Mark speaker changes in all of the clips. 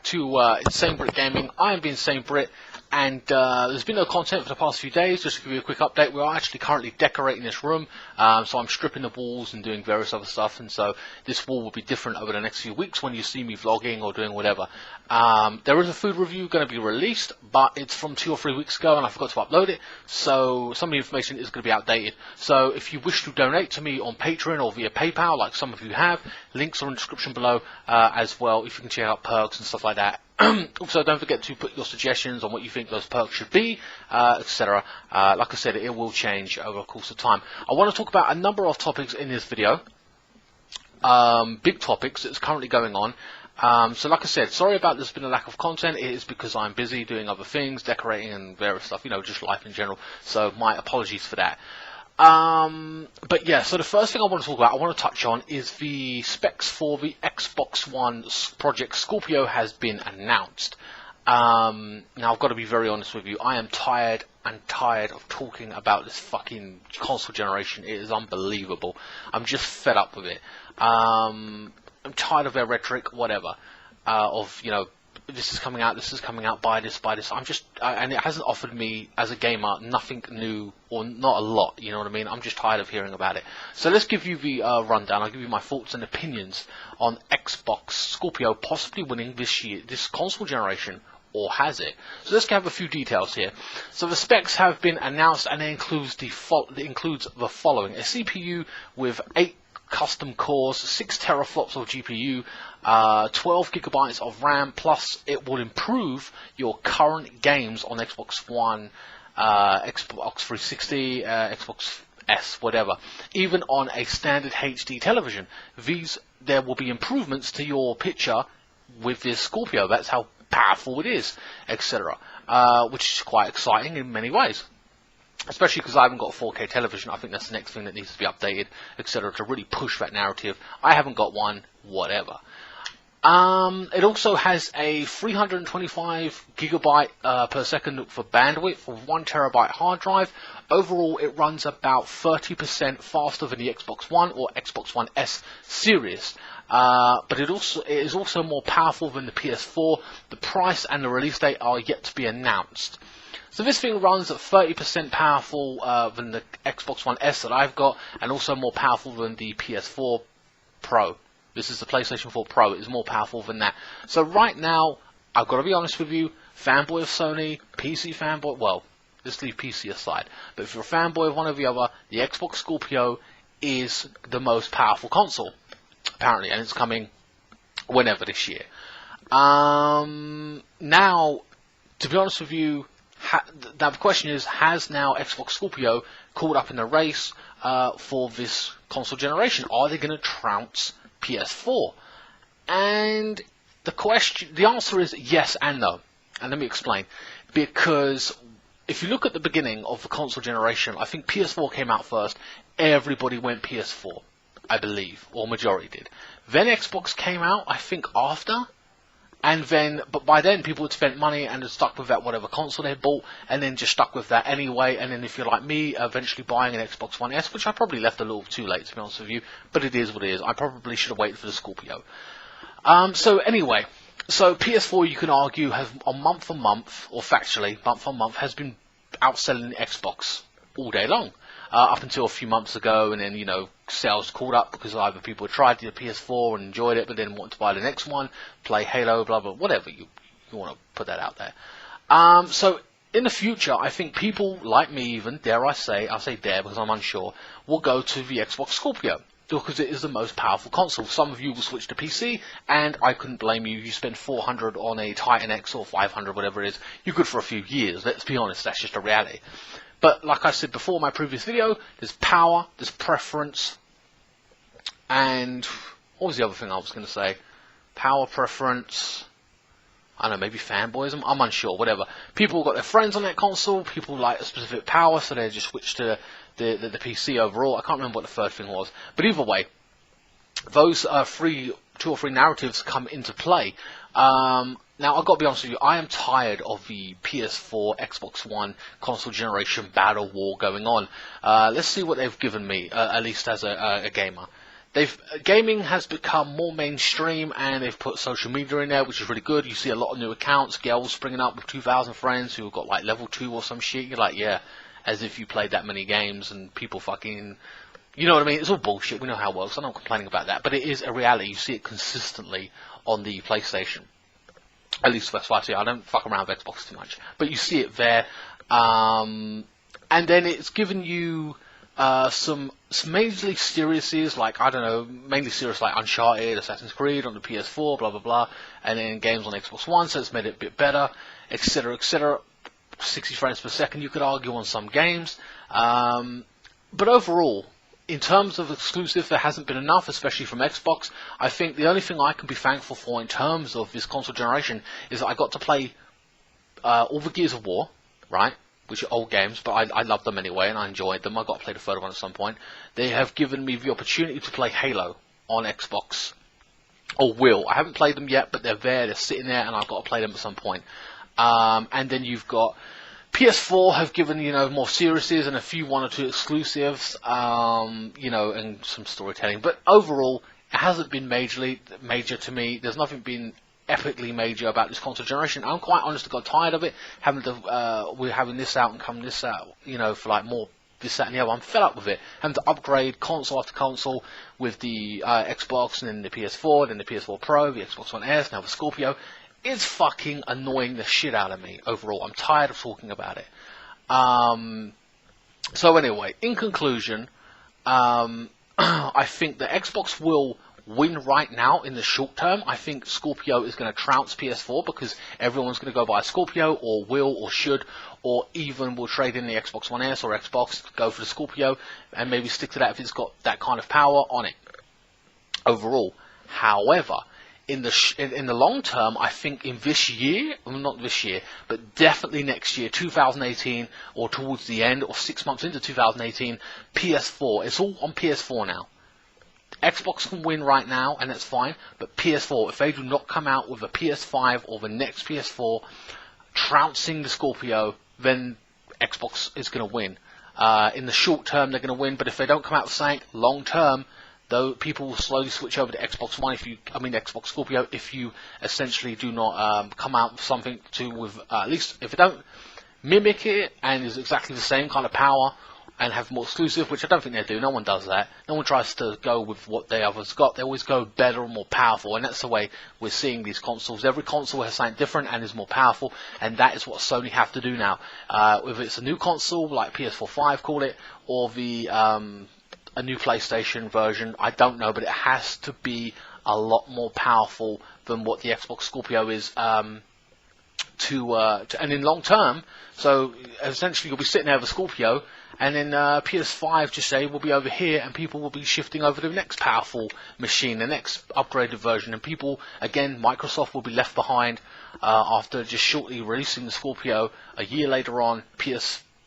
Speaker 1: to INSANEBRIT Gaming. I am the INSANEBRIT, and there's been no content for the past few days. Just to give you a quick update, we are actually currently decorating this room, so I'm stripping the walls and doing various other stuff, and so this wall will be different over the next few weeks when you see me vlogging or doing whatever. There is a food review going to be released, but it's from 2 or 3 weeks ago and I forgot to upload it, so some of the information is going to be outdated. So if you wish to donate to me on Patreon or via PayPal, like some of you have, links are in the description below as well, if you can check out perks and stuff like that. Also, don't forget to put your suggestions on what you think those perks should be, etc. Like I said, it will change over the course of time. I want to talk about a number of topics in this video, big topics that's currently going on. So like I said, sorry about there's been a lack of content. It is because I'm busy doing other things, decorating and various stuff, you know, just life in general. So my apologies for that. But yeah, so the first thing I want to talk about, I want to touch on, is the specs for the Xbox One Project Scorpio has been announced. Now I've got to be very honest with you, I am tired of talking about this fucking console generation. It is unbelievable. I'm just fed up with it. I'm tired of their rhetoric, whatever, of, you know, this is coming out, buy this. I'm just, and it hasn't offered me, as a gamer, nothing new, or not a lot, you know what I mean? I'm just tired of hearing about it. So let's give you the rundown. I'll give you my thoughts and opinions on Xbox Scorpio possibly winning this console generation, or has it? So let's have a few details here. So the specs have been announced, and it includes the following: a CPU with 8 custom cores, 6 teraflops of GPU, 12 gigabytes of RAM, plus it will improve your current games on Xbox One, Xbox 360, Xbox S, whatever. Even on a standard HD television, there will be improvements to your picture with this Scorpio. That's how powerful it is, etc. Which is quite exciting in many ways. Especially because I haven't got a 4K television. I think that's the next thing that needs to be updated, etc., to really push that narrative. I haven't got one, whatever. It also has a 325 gigabyte per second for bandwidth for 1 terabyte hard drive. Overall, it runs about 30% faster than the Xbox One or Xbox One S series. But it is also more powerful than the PS4. The price and the release date are yet to be announced. So this thing runs at 30% powerful than the Xbox One S that I've got, and also more powerful than the PS4 Pro. This is the PlayStation 4 Pro. It is more powerful than that. So right now, I've got to be honest with you, fanboy of Sony, PC fanboy, well, let's leave PC aside. But if you're a fanboy of one or the other, the Xbox Scorpio is the most powerful console, apparently, and it's coming whenever this year. Now, to be honest with you, now the question is, has now Xbox Scorpio caught up in the race for this console generation? Are they going to trounce PS4? And the answer is yes and no. And let me explain. Because if you look at the beginning of the console generation, I think PS4 came out first. Everybody went PS4, I believe, or majority did. Then Xbox came out, I think, after. And then, but by then people had spent money and had stuck with that whatever console they bought, and then just stuck with that anyway. And then if you're like me, eventually buying an Xbox One S, which I probably left a little too late, to be honest with you, but it is what it is. I probably should have waited for the Scorpio. So anyway, so PS4, you can argue, has on month on month, or factually month on month, has been outselling Xbox all day long. Up until a few months ago, and then, you know, sales caught up because either people had tried the PS4 and enjoyed it, but then wanted to buy the next one, play Halo, blah blah, whatever you want to put that out there. So in the future, I think people like me, even dare I say, I'll say dare because I'm unsure, will go to the Xbox Scorpio because it is the most powerful console. Some of you will switch to PC, and I couldn't blame you. You spend 400 on a Titan X or 500, whatever it is, you're good for a few years. Let's be honest, that's just a reality. But like I said before in my previous video, there's power, there's preference, and what was the other thing I was going to say? Power, preference, I don't know, maybe fanboyism? I'm unsure, whatever. People got their friends on that console, people like a specific power, so they just switched to the PC overall. I can't remember what the third thing was. But either way, those 2 or 3 narratives come into play. Now, I've got to be honest with you, I am tired of the PS4, Xbox One console generation battle war going on. Let's see what they've given me, at least as a gamer. gaming has become more mainstream, and they've put social media in there, which is really good. You see a lot of new accounts, girls springing up with 2,000 friends who have got like level 2 or some shit. You're like, yeah, as if you played that many games, and people fucking, you know what I mean? It's all bullshit. We know how it works. I'm not complaining about that, but it is a reality. You see it consistently on the PlayStation, at least for PS5. I don't fuck around with Xbox too much, but you see it there. And then it's given you some majorly serious, like, I don't know, mainly serious like Uncharted, Assassin's Creed on the PS4, blah blah blah, and then games on Xbox One, so it's made it a bit better, etc etc. 60 frames per second, you could argue, on some games, but overall, in terms of exclusive, there hasn't been enough, especially from Xbox. I think the only thing I can be thankful for in terms of this console generation is that I got to play all the Gears of War, right? Which are old games, but I love them anyway, and I enjoyed them. I got to play the third one at some point. They have given me the opportunity to play Halo on Xbox, or will. I haven't played them yet, but they're there, they're sitting there, and I've got to play them at some point. And then you've got PS4 have given, you know, more series and a few 1 or 2 exclusives, you know, and some storytelling. But overall, it hasn't been major to me. There's nothing been epically major about this console generation. I'm quite honestly got tired of it, having to we're having this out and come this out, you know, for like more this, that and the other. I'm fed up with it, having to upgrade console after console with the Xbox, and then the PS4, then the PS4 Pro, the Xbox One S, now the Scorpio. It's fucking annoying the shit out of me overall. I'm tired of talking about it. So anyway, in conclusion, I think the Xbox will win right now in the short term. I think Scorpio is going to trounce PS4 because everyone's going to go buy a Scorpio, or will, or should, or even will trade in the Xbox One S or Xbox, go for the Scorpio, and maybe stick to that if it's got that kind of power on it overall. However, in the long term, I think in this year, well, not this year, but definitely next year, 2018, or towards the end, or 6 months into 2018, PS4, it's all on PS4 now. Xbox can win right now, and that's fine, but PS4, if they do not come out with a PS5 or the next PS4 trouncing the Scorpio, then Xbox is going to win. In the short term, they're going to win, but if they don't come out with something long term, though, people will slowly switch over to Xbox One, Xbox Scorpio, if you essentially do not come out with something with, at least if it don't mimic it and is exactly the same kind of power and have more exclusive, which I don't think they do. No one does that. No one tries to go with what the others got. They always go better and more powerful, and that's the way we're seeing these consoles. Every console has something different and is more powerful, and that is what Sony have to do now. Whether it's a new console like PS4 5, call it, or the a new PlayStation version, I don't know, but it has to be a lot more powerful than what the Xbox Scorpio is, and in long term, so essentially you'll be sitting there with a Scorpio, and then PS5, just say, will be over here, and people will be shifting over to the next powerful machine, the next upgraded version, and people, again, Microsoft will be left behind after just shortly releasing the Scorpio. A year later on,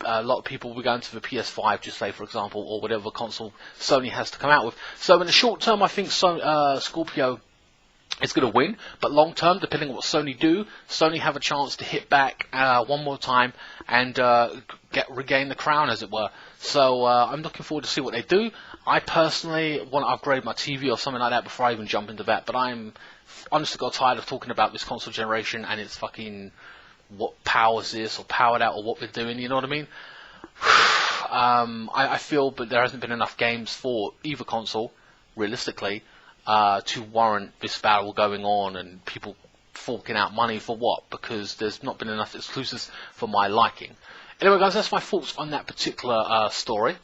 Speaker 1: a lot of people will be going to the PS5, just say, for example, or whatever console Sony has to come out with. So in the short term, I think Scorpio is going to win, but long term, depending on what Sony do, Sony have a chance to hit back one more time and regain the crown, as it were. So I'm looking forward to see what they do. I personally want to upgrade my TV or something like that before I even jump into that, but I'm honestly got tired of talking about this console generation and it's fucking what powers this or power that or what they're doing, you know what I mean? I feel but there hasn't been enough games for either console, realistically, to warrant this battle going on and people forking out money for what, because there's not been enough exclusives for my liking. Anyway guys, that's my thoughts on that particular story.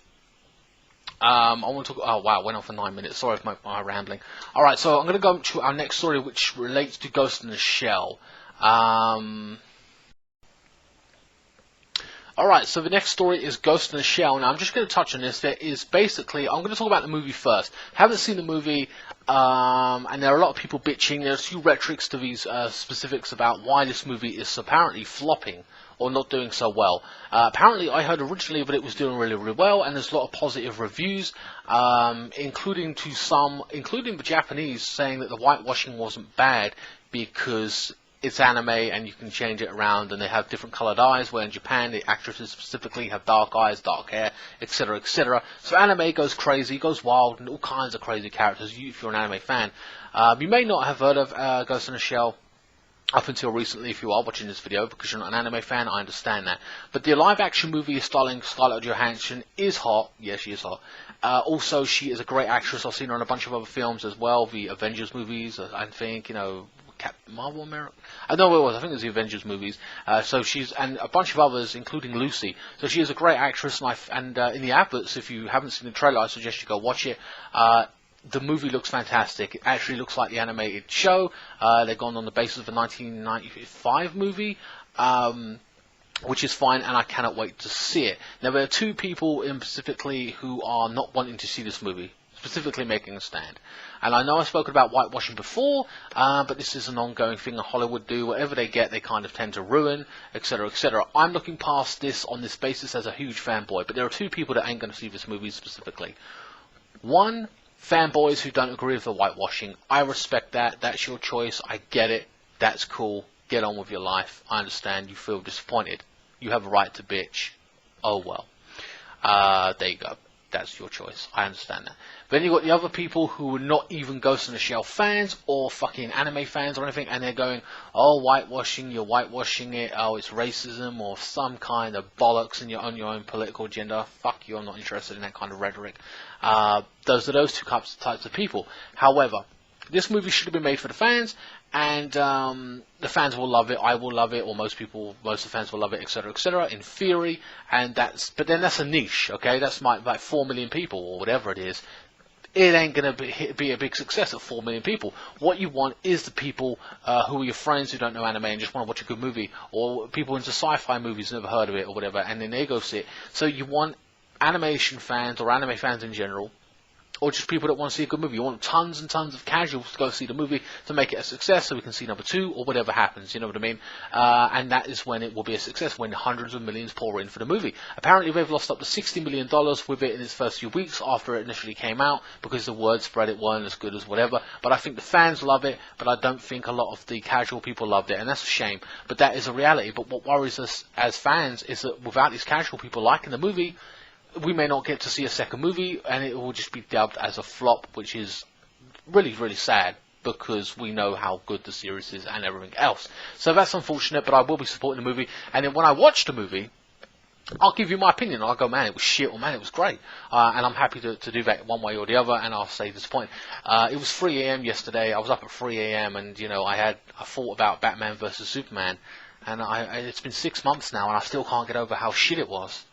Speaker 1: I want to talk, oh wow, went on for 9 minutes, sorry for my rambling. Alright, so I'm going to go to our next story, which relates to Ghost in the Shell. Alright, so the next story is Ghost in the Shell. Now, I'm just going to touch on this. There is basically, I'm going to talk about the movie first. Haven't seen the movie, and there are a lot of people bitching. There's a few rhetorics to these specifics about why this movie is apparently flopping or not doing so well. Apparently, I heard originally that it was doing really, really well, and there's a lot of positive reviews, including the Japanese saying that the whitewashing wasn't bad because it's anime and you can change it around, and they have different colored eyes, where in Japan the actresses specifically have dark eyes, dark hair, etc, etc. So anime goes crazy, goes wild, and all kinds of crazy characters. If you're an anime fan, you may not have heard of Ghost in the Shell up until recently if you are watching this video, because you're not an anime fan. I understand that. But the live action movie starring Scarlett Johansson is hot. Yeah, she is hot. Also, she is a great actress. I've seen her in a bunch of other films as well, the Avengers movies, I think, Captain Marvel America. I know what it was. I think it was the Avengers movies. So she's, and a bunch of others, including Lucy. So she is a great actress, and in the adverts, if you haven't seen the trailer, I suggest you go watch it. The movie looks fantastic. It actually looks like the animated show. They've gone on the basis of a 1995 movie, which is fine, and I cannot wait to see it. Now, there are two people in specifically who are not wanting to see this movie, specifically making a stand. And I know I've spoken about whitewashing before, but this is an ongoing thing that Hollywood do. Whatever they get, they kind of tend to ruin, etc, etc. I'm looking past this on this basis as a huge fanboy, but there are two people that ain't going to see this movie specifically. One, fanboys who don't agree with the whitewashing. I respect that. That's your choice. I get it. That's cool. Get on with your life. I understand you feel disappointed. You have a right to bitch. Oh well. There you go. That's your choice. I understand that. Then you got the other people who are not even Ghost in the Shell fans or fucking anime fans or anything, and they're going, oh, whitewashing, you're whitewashing it, oh, it's racism or some kind of bollocks and you're on your own political agenda. Fuck you, I'm not interested in that kind of rhetoric. Those are those two types of people. However, this movie should have been made for the fans, and the fans will love it, I will love it, or most of the fans will love it, etc, in theory, but then that's a niche, okay? That's like 4 million people, or whatever it is. It ain't going to be a big success at 4 million people. What you want is the people who are your friends who don't know anime and just want to watch a good movie, or people into sci-fi movies never heard of it, or whatever, and then they go see it. So you want animation fans, or anime fans in general, or just people that want to see a good movie. You want tons and tons of casuals to go see the movie to make it a success so we can see number 2 or whatever happens, you know what I mean? And that is when it will be a success, when hundreds of millions pour in for the movie. Apparently they've lost up to $60 million with it in its first few weeks after it initially came out, because the word spread it weren't as good as whatever. But I think the fans love it, but I don't think a lot of the casual people loved it, and that's a shame. But that is a reality. But what worries us as fans is that without these casual people liking the movie, we may not get to see a second movie, and it will just be dubbed as a flop, which is really, really sad, because we know how good the series is and everything else. So that's unfortunate, but I will be supporting the movie. And then when I watch the movie, I'll give you my opinion. I'll go, man, it was shit, or man, it was great. And I'm happy to do that one way or the other, and I'll say this point. It was 3 a.m. yesterday. I was up at 3 a.m. and, I thought about Batman vs. Superman, and it's been 6 months now, and I still can't get over how shit it was.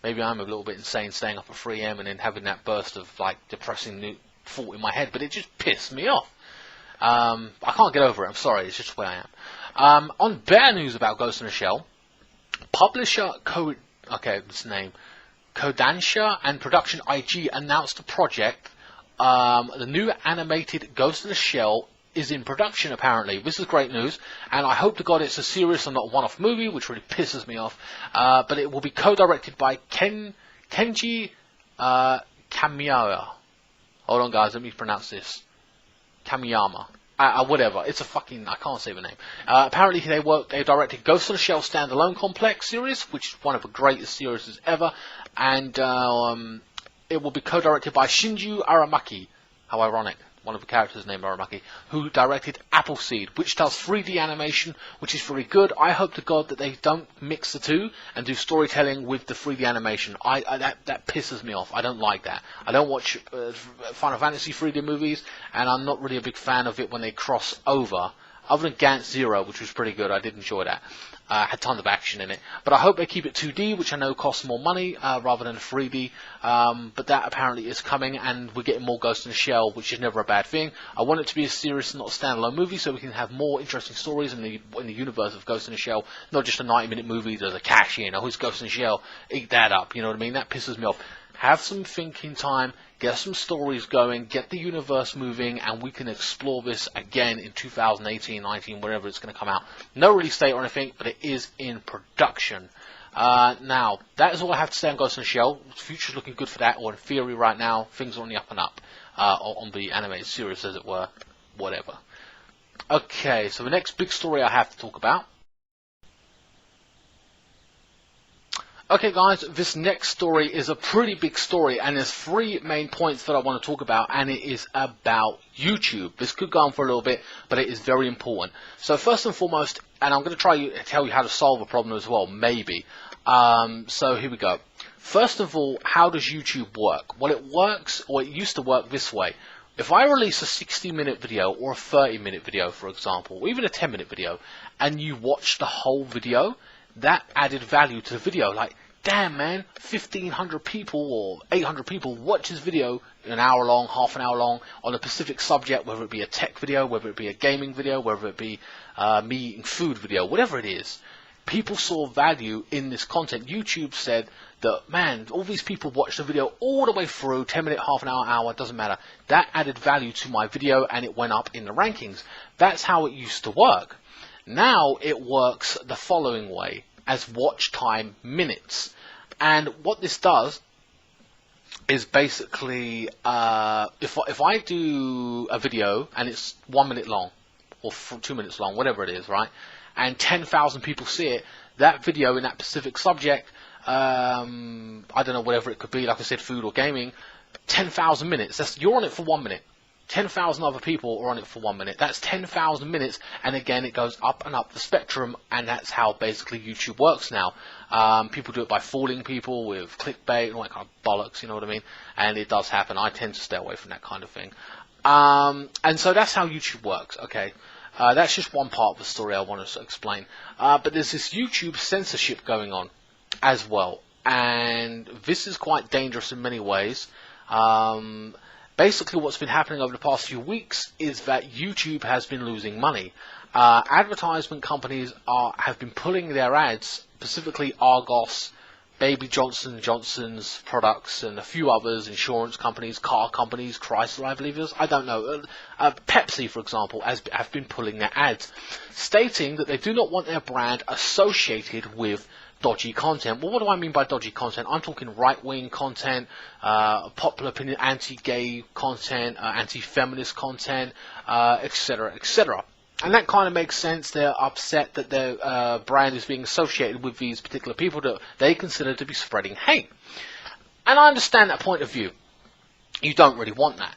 Speaker 1: Maybe I'm a little bit insane staying up at 3 a.m. and then having that burst of depressing new thought in my head, but it just pissed me off. I can't get over it. I'm sorry. It's just where I am. On better news about Ghost in the Shell, publisher Kodansha and production IG announced the project. The new animated Ghost in the Shell is in production, apparently. This is great news, and I hope to God it's a serious and not a one-off movie, which really pisses me off. But it will be co-directed by Kenji Kamiyama. Hold on, guys, let me pronounce this. Kamiyama. Whatever. It's a fucking... I can't say the name. Apparently they directed Ghost in the Shell Standalone Complex series, which is one of the greatest series ever, and it will be co-directed by Shinju Aramaki. How ironic. One of the characters named Aramaki, who directed Appleseed, which does 3D animation, which is very good. I hope to God that they don't mix the two and do storytelling with the 3D animation. That pisses me off. I don't like that. I don't watch Final Fantasy 3D movies, and I'm not really a big fan of it when they cross over. Other than Gantz Zero, which was pretty good. I did enjoy that. Had tons of action in it. But I hope they keep it 2D, which I know costs more money, rather than 3D. But that apparently is coming, and we're getting more Ghost in the Shell, which is never a bad thing. I want it to be a serious, not a standalone movie, so we can have more interesting stories in the universe of Ghost in the Shell. Not just a 90-minute movie, there's a cash in, who's Ghost in the Shell? Eat that up, you know what I mean? That pisses me off. Have some thinking time, get some stories going, get the universe moving, and we can explore this again in 2018, 19, wherever it's going to come out. No release date or anything, but it is in production. Now, that is all I have to say on Ghost in the Shell. The future's looking good for that, or in theory right now, things are on the up and up, on the animated series, as it were, whatever. Okay, so the next big story I have to talk about. Okay guys, this next story is a pretty big story, and there's three main points that I want to talk about, and it is about YouTube. This could go on for a little bit, but it is very important. So first and foremost, and I'm going to try to tell you how to solve a problem as well, maybe. So here we go. First of all, how does YouTube work? Well, it works, or it used to work this way. If I release a 60-minute video or a 30-minute video, for example, or even a 10-minute video, and you watch the whole video, that added value to the video. Like, damn man, 1,500 people or 800 people watch this video, an hour long, half an hour long, on a specific subject, whether it be a tech video, whether it be a gaming video, whether it be me eating food video, whatever it is. People saw value in this content. YouTube said that, man, all these people watched the video all the way through, 10 minute, half an hour, doesn't matter. That added value to my video and it went up in the rankings. That's how it used to work. Now it works the following way, as watch time minutes. And what this does is basically, if I do a video and it's 1 minute long, or 2 minutes long, whatever it is, right, and 10,000 people see it, that video in that specific subject, I don't know, whatever it could be, like I said, food or gaming, 10,000 minutes, you're on it for 1 minute. 10,000 other people are on it for 1 minute. That's 10,000 minutes, and again, it goes up and up the spectrum, and that's how basically YouTube works now. People do it by fooling people with clickbait and all that kind of bollocks, you know what I mean? And it does happen. I tend to stay away from that kind of thing. And so that's how YouTube works, okay? That's just one part of the story I want to explain. But there's this YouTube censorship going on as well, and this is quite dangerous in many ways. Basically, what's been happening over the past few weeks is that YouTube has been losing money. Advertisement companies have been pulling their ads, specifically Argos, Baby Johnson & Johnson's products, and a few others, insurance companies, car companies, Chrysler, I believe it is, I don't know. Pepsi, for example, have been pulling their ads, stating that they do not want their brand associated with dodgy content. Well, what do I mean by dodgy content? I'm talking right-wing content, popular opinion, anti-gay content, anti-feminist content, etc., etc. And that kind of makes sense. They're upset that their brand is being associated with these particular people that they consider to be spreading hate. And I understand that point of view. You don't really want that.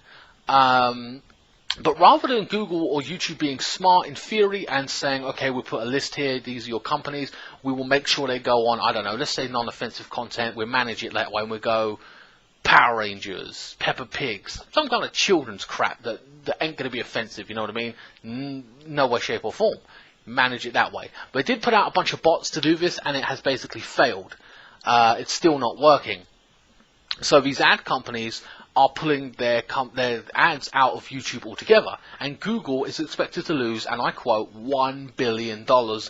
Speaker 1: But rather than Google or YouTube being smart in theory and saying, okay, we'll put a list here, these are your companies, we will make sure they go on, I don't know, let's say non-offensive content, we'll manage it that way, and we'll go Power Rangers, Peppa Pigs, some kind of children's crap that ain't going to be offensive, you know what I mean? No way, shape or form. Manage it that way. But they did put out a bunch of bots to do this, and it has basically failed. It's still not working. So these ad companies are pulling their ads out of YouTube altogether, and Google is expected to lose, and I quote, $1 billion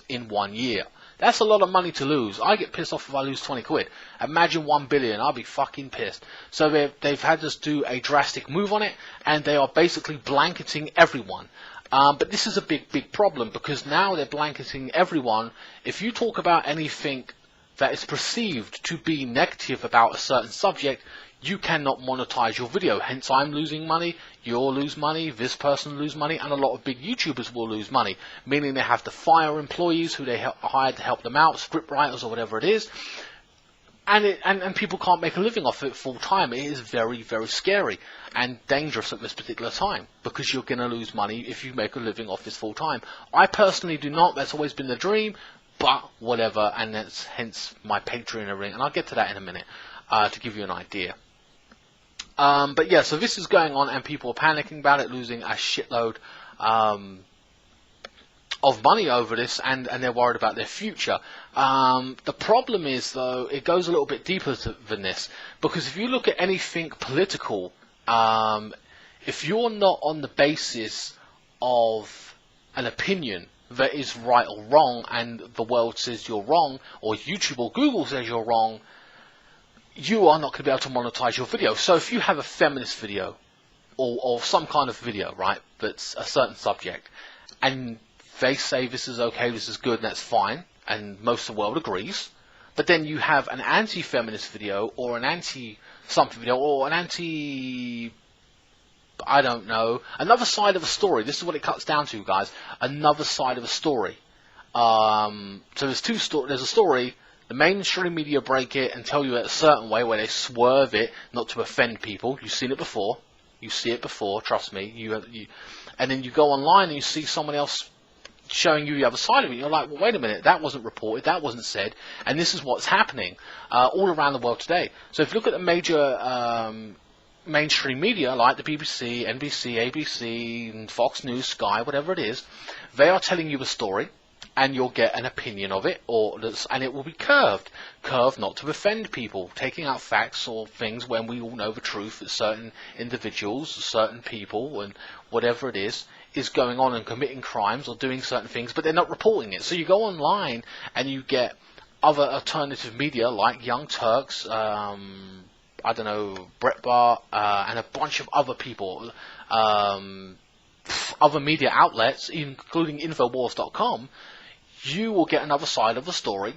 Speaker 1: in 1 year. That's a lot of money to lose. I get pissed off if I lose 20 quid. Imagine 1 billion, I'll be fucking pissed. So they've had us do a drastic move on it, and they are basically blanketing everyone. But this is a big problem, because now they're blanketing everyone. If you talk about anything that is perceived to be negative about a certain subject, you cannot monetize your video. Hence, I'm losing money, you'll lose money, this person will lose money, and a lot of big YouTubers will lose money, meaning they have to fire employees who they hired to help them out, script writers or whatever it is, and people can't make a living off it full time. It is very, very scary and dangerous at this particular time, because you're going to lose money if you make a living off this full time. I personally do not. That's always been the dream, but whatever, and that's hence my Patreon and everything, and I'll get to that in a minute to give you an idea. But yeah, so this is going on, and people are panicking about it, losing a shitload of money over this, and they're worried about their future. The problem is, though, it goes a little bit deeper than this, because if you look at anything political, if you're not on the basis of an opinion that is right or wrong, and the world says you're wrong, or YouTube or Google says you're wrong, you are not going to be able to monetize your video. So if you have a feminist video, or some kind of video, right, that's a certain subject, and they say this is okay, this is good, and that's fine, and most of the world agrees, but then you have an anti-feminist video, or an anti-something video, or an anti I don't know, another side of a story. This is what it cuts down to, guys. Another side of a story. So there's two stories. There's a story. The mainstream media break it and tell you it a certain way where they swerve it, not to offend people. You've seen it before. You see it before. Trust me. And then you go online and you see someone else showing you the other side of it. You're like, well, wait a minute. That wasn't reported. That wasn't said. And this is what's happening all around the world today. So if you look at the major mainstream media like the BBC, NBC, ABC, and Fox News, Sky, whatever it is, they are telling you a story. And you'll get an opinion of it, and it will be curved not to offend people, taking out facts or things when we all know the truth that certain individuals, certain people, and whatever it is going on and committing crimes or doing certain things, but they're not reporting it. So you go online and you get other alternative media like Young Turks, I don't know, Breitbart, and a bunch of other people, other media outlets, including Infowars.com. You will get another side of the story,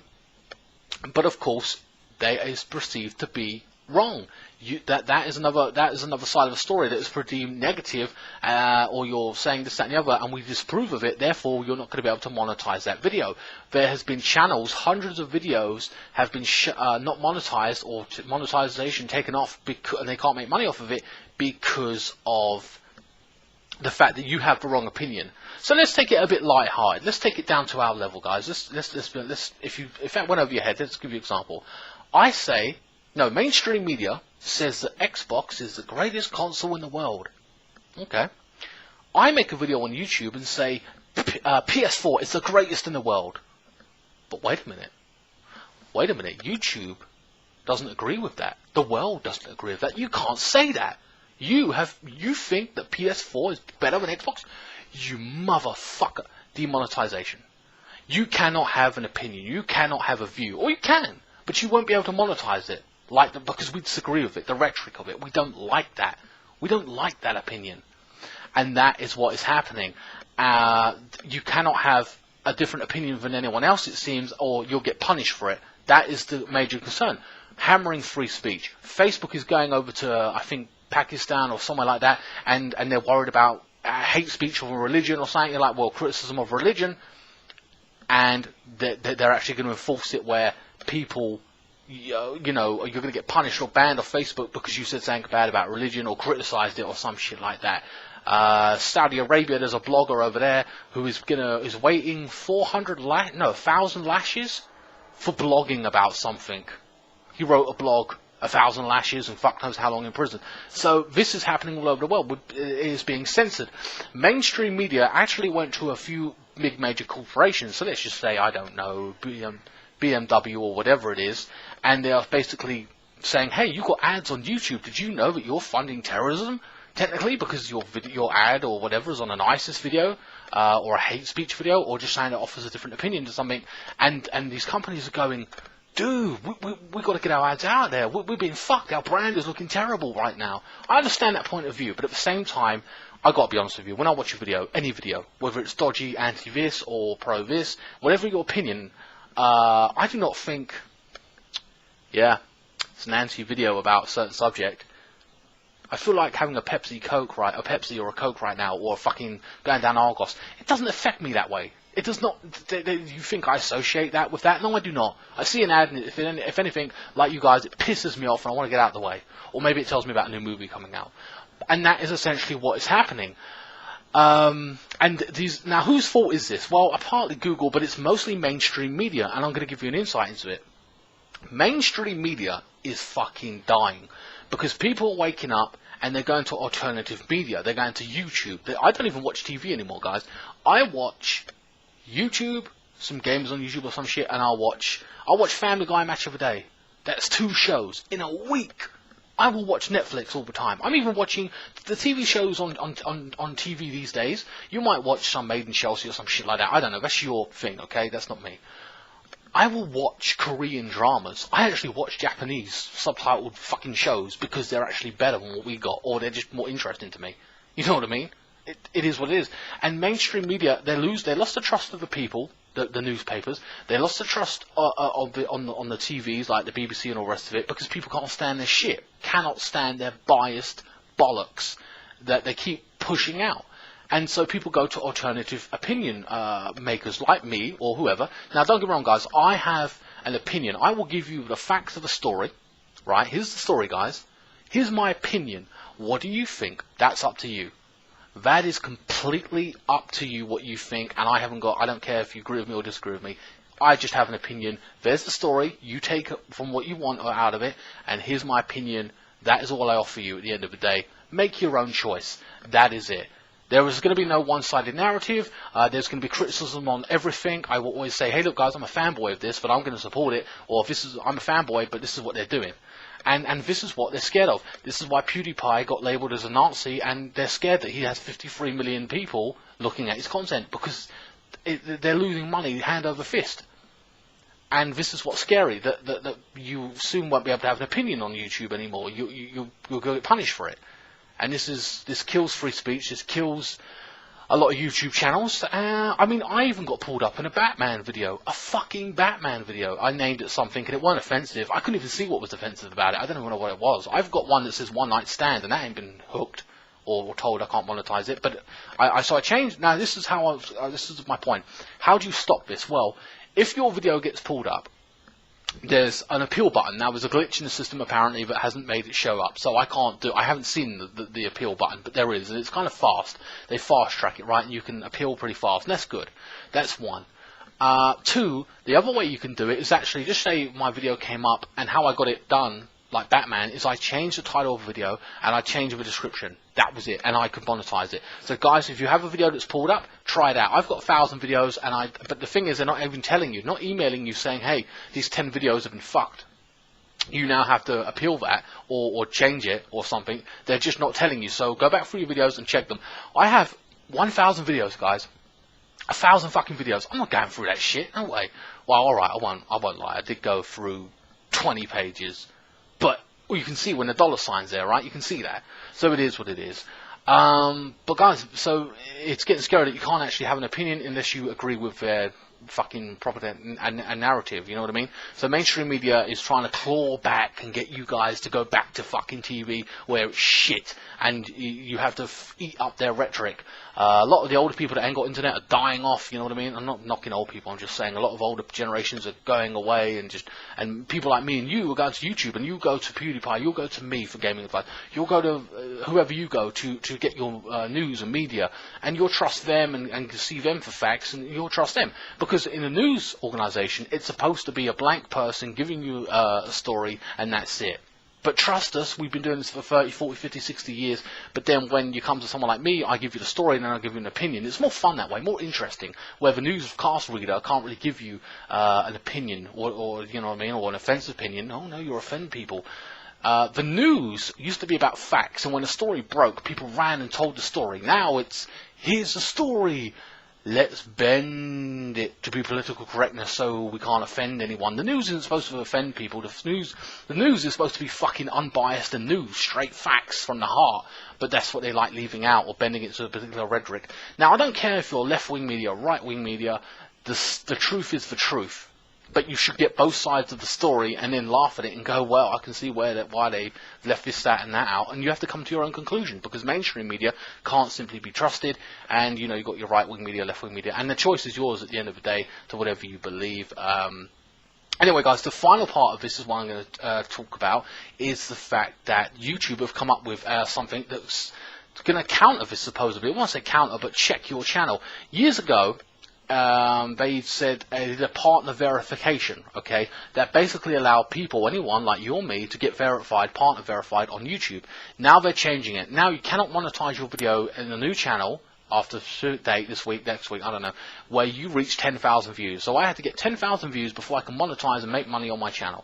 Speaker 1: but of course, that is perceived to be wrong. That is another side of the story that is pretty negative, or you're saying this, that, and the other, and we disapprove of it. Therefore, you're not going to be able to monetize that video. There has been channels, hundreds of videos have been not monetized or monetization taken off and they can't make money off of it because of the fact that you have the wrong opinion. So let's take it a bit light-hearted. Let's take it down to our level, guys. If that went over your head, let's give you an example. I say, no, mainstream media says that Xbox is the greatest console in the world. Okay. I make a video on YouTube and say PS4 is the greatest in the world. But wait a minute. YouTube doesn't agree with that. The world doesn't agree with that. You can't say that. You think that PS4 is better than Xbox? You motherfucker. Demonetization. You cannot have an opinion. You cannot have a view. Or you can, but you won't be able to monetize it. Because we disagree with it, the rhetoric of it. We don't like that. We don't like that opinion. And that is what is happening. You cannot have a different opinion than anyone else, it seems, or you'll get punished for it. That is the major concern. Hammering free speech. Facebook is going over to, I think, Pakistan or somewhere like that, and they're worried about hate speech of a religion or something. You're like, well, criticism of religion, and they're actually going to enforce it where people, you're going to get punished or banned off Facebook because you said something bad about religion or criticized it or some shit like that. Saudi Arabia, there's a blogger over there who is waiting 1,000 lashes for blogging about something. He wrote a blog, 1,000 lashes, and fuck knows how long in prison. So this is happening all over the world. It is being censored. Mainstream media actually went to a few big major corporations. So let's just say, I don't know, BMW or whatever it is, and they are basically saying, hey, you got ads on YouTube. Did you know that you're funding terrorism? Technically, because your ad or whatever is on an ISIS video, or a hate speech video, or just saying it offers a different opinion to something, and these companies are going, dude, we got to get our ads out there. We're being fucked. Our brand is looking terrible right now. I understand that point of view, but at the same time, I got to be honest with you. When I watch a video, any video, whether it's dodgy, anti-this, or pro-this, whatever your opinion, I do not think, yeah, it's an anti-video about a certain subject. I feel like having a Pepsi or a Coke right now, or fucking going down Argos. It doesn't affect me that way. It does not. You think I associate that with that? No, I do not. I see an ad, and if anything, like you guys, it pisses me off, and I want to get out of the way. Or maybe it tells me about a new movie coming out, and that is essentially what is happening. Now, whose fault is this? Well, partly Google, but it's mostly mainstream media, and I'm going to give you an insight into it. Mainstream media is fucking dying because people are waking up and they're going to alternative media. They're going to YouTube. I don't even watch TV anymore, guys. I watch YouTube, some games on YouTube or some shit, and I'll watch Family Guy Match of the Day. That's 2 shows in a week. I will watch Netflix all the time. I'm even watching the TV shows on TV these days. You might watch some Made in Chelsea or some shit like that. I don't know. That's your thing, okay? That's not me. I will watch Korean dramas. I actually watch Japanese subtitled fucking shows because they're actually better than what we got, or they're just more interesting to me. You know what I mean? It is what it is. And mainstream media, they lost the trust of the people, the newspapers. They lost the trust on the TVs like the BBC and all the rest of it because people can't stand their shit, cannot stand their biased bollocks. that they keep pushing out. And so people go to alternative opinion makers like me or whoever. Now, don't get me wrong, guys. I have an opinion. I will give you the facts of a story, right? Here's the story, guys. Here's my opinion. What do you think? That's up to you. That is completely up to you what you think. And I don't care if you agree with me or disagree with me. I just have an opinion. There's the story. You take from what you want out of it. And here's my opinion. That is all I offer you at the end of the day. Make your own choice. That is it. There is going to be no one-sided narrative. There's going to be criticism on everything. I will always say, hey, look, guys, I'm a fanboy of this, but I'm going to support it. Or I'm a fanboy, but this is what they're doing. And this is what they're scared of. This is why PewDiePie got labeled as a Nazi, and they're scared that he has 53 million people looking at his content, because they're losing money hand over fist. And this is what's scary, that you soon won't be able to have an opinion on YouTube anymore. You'll get punished for it. And this kills free speech. This kills a lot of YouTube channels. I mean, I even got pulled up in a Batman video. A fucking Batman video. I named it something and it wasn't offensive. I couldn't even see what was offensive about it. I don't even know what it was. I've got one that says one night stand, and that ain't been hooked or told I can't monetize it. But so I changed. Now this is this is my point. How do you stop this? Well, if your video gets pulled up, there's an appeal button. Now, there's a glitch in the system apparently that hasn't made it show up, so I haven't seen the appeal button, but there is, and it's kind of fast. They fast track it, right, and you can appeal pretty fast, and that's good. That's one. Two, the other way you can do it is actually, just say my video came up, and how I got it done, like Batman, is I changed the title of the video, and I changed the description. That was it, and I could monetize it. So guys, if you have a video that's pulled up, try it out. I've got 1,000 videos, but the thing is, they're not even telling you, not emailing you saying, hey, these 10 videos have been fucked. You now have to appeal that, or change it, or something. They're just not telling you, so go back through your videos and check them. I have 1,000 videos, guys. 1,000 fucking videos. I'm not going through that shit, no way. Well, alright, I won't lie, I did go through 20 pages. But you can see when the dollar sign's there, right? You can see that. So it is what it is. But guys, so it's getting scary that you can't actually have an opinion unless you agree with their fucking propaganda and narrative, you know what I mean? So mainstream media is trying to claw back and get you guys to go back to fucking TV where it's shit, and you have to eat up their rhetoric. A lot of the older people that ain't got internet are dying off, you know what I mean? I'm not knocking old people, I'm just saying a lot of older generations are going away, and people like me and you will go to YouTube, and you go to PewDiePie, you'll go to me for gaming advice, you'll go to whoever you go to get your news and media, and you'll trust them and see them for facts, and you'll trust them. Because in a news organization, it's supposed to be a blank person giving you a story, and that's it. But trust us, we've been doing this for 30, 40, 50, 60 years. But then when you come to someone like me, I give you the story and then I give you an opinion. It's more fun that way, more interesting. Where the newscast reader can't really give you an opinion or you know what I mean, or an offensive opinion. Oh no, you're offending people. The news used to be about facts, and when a story broke, people ran and told the story. Now it's, here's the story. Let's bend it to be political correctness so we can't offend anyone. The news isn't supposed to offend people. The news is supposed to be fucking unbiased and news, straight facts from the heart. But that's what they like leaving out or bending it to a particular rhetoric. Now, I don't care if you're left-wing media or right-wing media. The truth is the truth. But you should get both sides of the story and then laugh at it and go, well, I can see why they left this, that, and that out. And you have to come to your own conclusion, because mainstream media can't simply be trusted. And, you know, you've got your right-wing media, left-wing media. And the choice is yours at the end of the day to whatever you believe. Anyway, guys, the final part of this is what I'm going to talk about, is the fact that YouTube have come up with something that's going to counter this, supposedly. I won't say counter, but check your channel. Years ago, they said a partner verification, okay, that basically allowed people, anyone like you or me, to get verified, partner verified on YouTube. Now they're changing it. Now you cannot monetize your video in a new channel after a certain date, this week, next week, I don't know, where you reach 10,000 views. So I had to get 10,000 views before I can monetize and make money on my channel.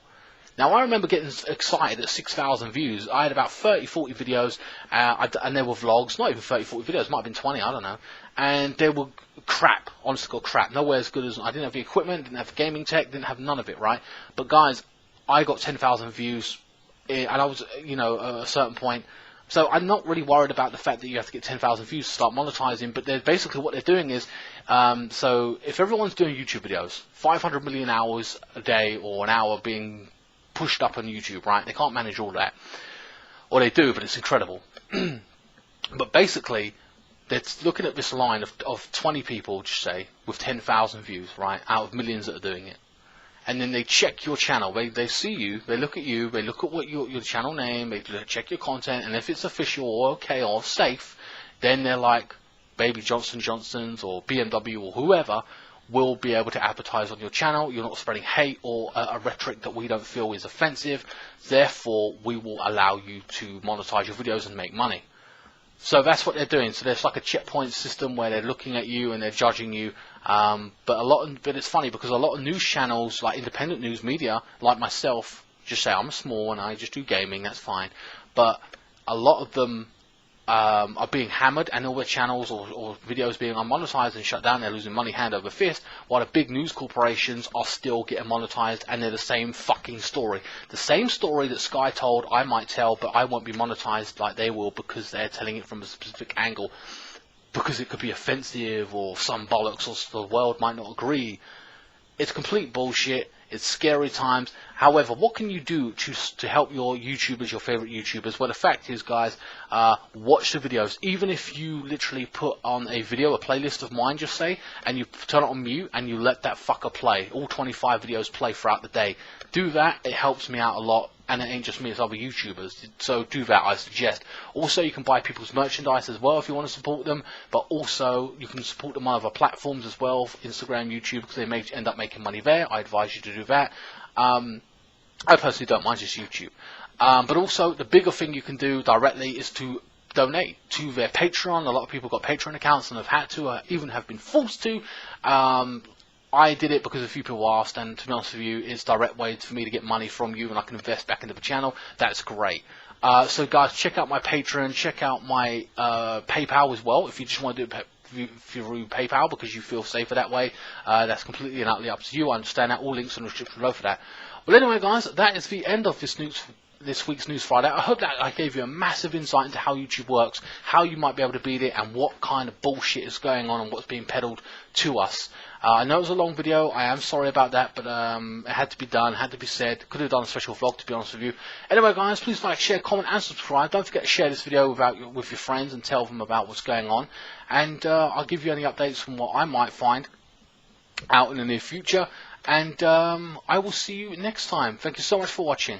Speaker 1: Now, I remember getting excited at 6,000 views. I had about 30, 40 videos, and they were vlogs, not even 30, 40 videos, might have been 20, I don't know. And they were crap, honest to God, crap. Nowhere as good as, I didn't have the equipment, didn't have gaming tech, didn't have none of it, right? But guys, I got 10,000 views, and I was, you know, at a certain point. So I'm not really worried about the fact that you have to get 10,000 views to start monetizing, but they're basically what they're doing is, so if everyone's doing YouTube videos, 500 million hours a day or an hour being pushed up on YouTube, right? They can't manage all that. Or they do, but it's incredible. But basically, they're looking at this line of 20 people, just say, with 10,000 views, right, out of millions that are doing it. And then they check your channel. They see you, they look at you, they look at what your channel name, they check your content, and if it's official or okay or safe, then they're like, Baby Johnson Johnson's or BMW or whoever will be able to advertise on your channel. You're not spreading hate or a rhetoric that we don't feel is offensive. Therefore, we will allow you to monetize your videos and make money. So that's what they're doing. So there's like a checkpoint system where they're looking at you and they're judging you. But it's funny because a lot of news channels, like independent news media, like myself, just say I'm small and I just do gaming. That's fine. But a lot of them are being hammered, and all their channels or videos being unmonetized and shut down. They're losing money hand over fist, while the big news corporations are still getting monetized, and they're the same fucking story. The same story that Sky told I might tell, but I won't be monetized like they will because they're telling it from a specific angle, because it could be offensive or some bollocks, or the world might not agree. It's complete bullshit. It's scary times. However, what can you do to help your YouTubers, your favorite YouTubers? Well, the fact is, guys, watch the videos. Even if you literally put on a video, a playlist of mine, just say, and you turn it on mute and you let that fucker play. All 25 videos play throughout the day. Do that. It helps me out a lot. And it ain't just me, it's other YouTubers. So do that, I suggest. Also, you can buy people's merchandise as well if you want to support them. But also, you can support them on other platforms as well, Instagram, YouTube, because they may end up making money there. I advise you to do that. I personally don't mind, just YouTube. But also, the bigger thing you can do directly is to donate to their Patreon. A lot of people got Patreon accounts and have had to, even have been forced to. I did it because a few people asked, and to be honest with you, it's a direct way for me to get money from you and I can invest back into the channel. That's great. So guys, check out my Patreon, check out my PayPal as well, if you just want to do it through PayPal because you feel safer that way. That's completely and utterly up to you. I understand that. All links in the description below for that. Well, anyway, guys, that is the end of this week's News Friday. I hope that I gave you a massive insight into how YouTube works, how you might be able to beat it, and what kind of bullshit is going on and what's being peddled to us. I know it was a long video. I am sorry about that, but it had to be done, had to be said. Could have done a special vlog, to be honest with you. Anyway, guys, please like, share, comment, and subscribe. Don't forget to share this video with your friends and tell them about what's going on. And I'll give you any updates from what I might find out in the near future. And I will see you next time. Thank you so much for watching.